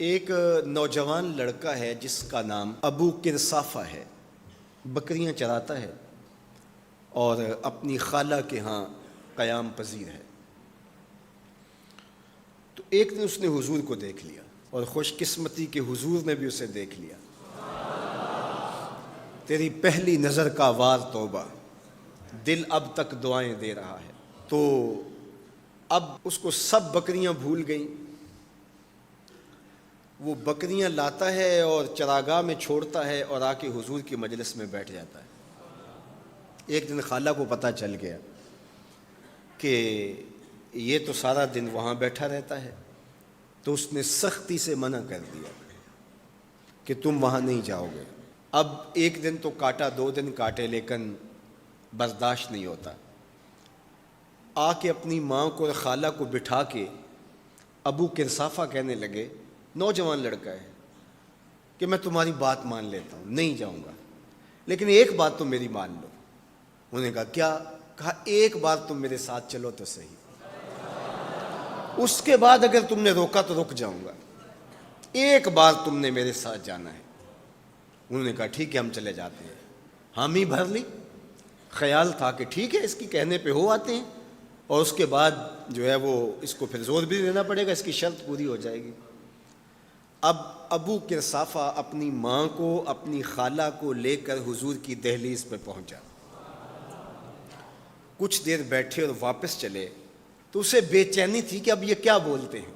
ایک نوجوان لڑکا ہے جس کا نام ابو کرصافہ ہے، بکریاں چراتا ہے اور اپنی خالہ کے ہاں قیام پذیر ہے۔ تو ایک دن اس نے حضور کو دیکھ لیا اور خوش قسمتی کے حضور نے بھی اسے دیکھ لیا۔ تیری پہلی نظر کا وار توبہ، دل اب تک دعائیں دے رہا ہے۔ تو اب اس کو سب بکریاں بھول گئیں، وہ بکریاں لاتا ہے اور چراگاہ میں چھوڑتا ہے اور آ کے حضور کی مجلس میں بیٹھ جاتا ہے۔ ایک دن خالہ کو پتہ چل گیا کہ یہ تو سارا دن وہاں بیٹھا رہتا ہے، تو اس نے سختی سے منع کر دیا کہ تم وہاں نہیں جاؤ گے۔ اب ایک دن تو کاٹا، 2 دن کاٹے، لیکن برداشت نہیں ہوتا۔ آ کے اپنی ماں کو اور خالہ کو بٹھا کے ابو کرصافہ کہنے لگے، نوجوان لڑکا ہے، کہ میں تمہاری بات مان لیتا ہوں، نہیں جاؤں گا، لیکن ایک بات تو میری مان لو۔ انہوں نے کہا کیا؟ کہا ایک بار تم میرے ساتھ چلو تو صحیح، اس کے بعد اگر تم نے روکا تو رک جاؤں گا، ایک بار تم نے میرے ساتھ جانا ہے۔ انہوں نے کہا ٹھیک ہے، ہم چلے جاتے ہیں۔ حامی بھر لی، خیال تھا کہ ٹھیک ہے اس کی کہنے پہ ہو آتے ہیں، اور اس کے بعد جو ہے وہ اس کو پھر زور بھی دینا پڑے گا، اس کی شرط پوری ہو جائے گی۔ اب ابو کرصافہ اپنی ماں کو، اپنی خالہ کو لے کر حضور کی دہلیز پہ پہنچا۔ کچھ دیر بیٹھے اور واپس چلے تو اسے بے چینی تھی کہ اب یہ کیا بولتے ہیں،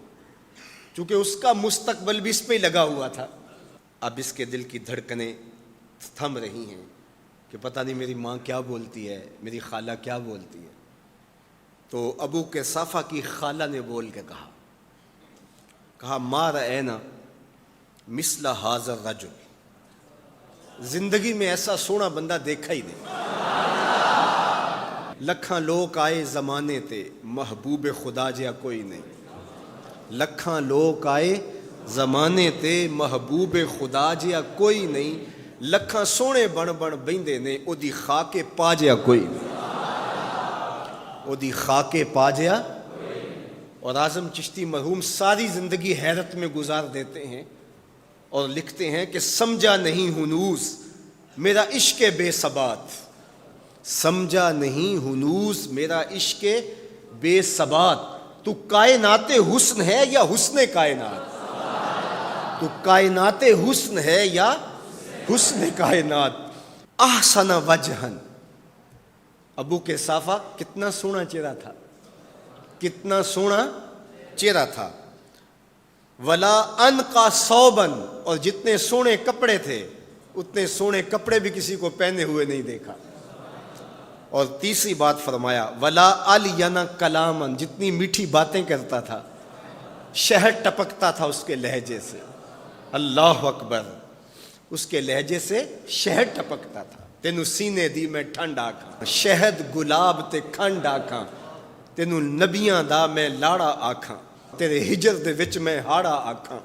چونکہ اس کا مستقبل بھی اس پہ لگا ہوا تھا۔ اب اس کے دل کی دھڑکنیں تھم رہی ہیں کہ پتہ نہیں میری ماں کیا بولتی ہے، میری خالہ کیا بولتی ہے۔ تو ابو کرصافہ کی خالہ نے بول کے کہا ما رأینا مثل ھذا الرجل، زندگی میں ایسا سونا بندہ دیکھا ہی نہیں۔ لکھاں لوگ آئے زمانے تے، محبوب خدا جیا کوئی نہیں۔ لکھاں لوگ آئے زمانے تے، محبوب خدا جیا کوئی نہیں۔ لکھاں سونے بن بیندے نے، او دی خاکے پا جیا کوئی نہیں، او دی خاکے پا جیا۔ اور اعظم چشتی مرحوم ساری زندگی حیرت میں گزار دیتے ہیں اور لکھتے ہیں کہ سمجھا نہیں ہنوز میرا عشق بے ثبات، سمجھا نہیں ہنوز میرا عشق بے ثبات، تو کائنات حسن ہے یا حسن کائنات، تو کائنات حسن ہے یا حسن کائنات۔ احسن وجہن، ابو کرصافہ کتنا سونا چہرہ تھا، کتنا سونا چہرہ تھا۔ ولا انقا ثوبن، اور جتنے سونے کپڑے تھے اتنے سونے کپڑے بھی کسی کو پہنے ہوئے نہیں دیکھا۔ اور تیسری بات فرمایا ولا الین کلامن، جتنی میٹھی باتیں کرتا تھا، شہد ٹپکتا تھا اس کے لہجے سے۔ اللہ اکبر، اس کے لہجے سے شہد ٹپکتا تھا۔ تینو سینے دی میں ٹھنڈ آکھاں، شہد گلاب تے کھنڈ آکھاں، تینو نبیاں دا میں لاڑا آکھاں، تیرے ہجر دے وچ میں ہاڑا آکھاں۔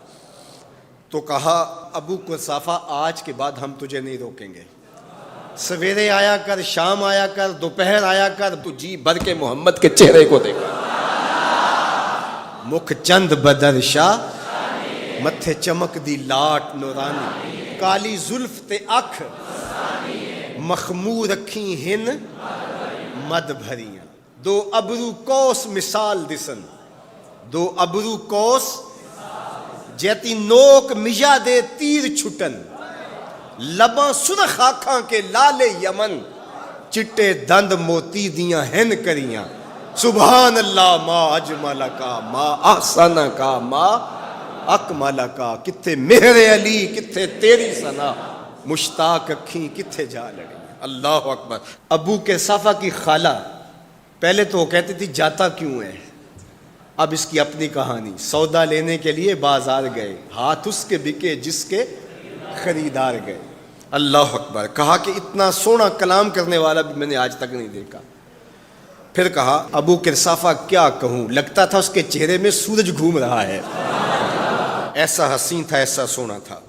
تو کہا ابو کرصافہ آج کے بعد ہم تجھے نہیں روکیں گے، سویرے آیا کر، شام آیا کر، دوپہر آیا کر، تو جی بھر کے محمد کے چہرے کو دیکھا۔ مکھ چند بدر شاہ، متھے چمک دی لاٹ نورانی، کالی زلف تے اکھ، مخمور رکھی ہن مد بھریاں، دو ابرو کوس مثال دسن، دو ابرو کوس جیتی نوک مجا دے تیر چھٹن، لباں سرخ آنکھاں کے لال یمن، چٹے دند موتی دیاں ہن کریاں۔ سبحان اللہ ما اجمل کا، ما احسن کا، ما اکمل کا۔ کتھے مہر علی، کتھے تیری ثنا، مشتاق اکھیں کتھے جا لڑی۔ اللہ اکبر۔ ابو کرصافہ کی خالہ پہلے تو وہ کہتی تھی جاتا کیوں ہے، اب اس کی اپنی کہانی۔ سودا لینے کے لیے بازار گئے، ہاتھ اس کے بکے جس کے خریدار گئے۔ اللہ اکبر۔ کہا کہ اتنا سونا کلام کرنے والا بھی میں نے آج تک نہیں دیکھا۔ پھر کہا ابو کرصافہ کیا کہوں، لگتا تھا اس کے چہرے میں سورج گھوم رہا ہے، ایسا حسین تھا، ایسا سونا تھا۔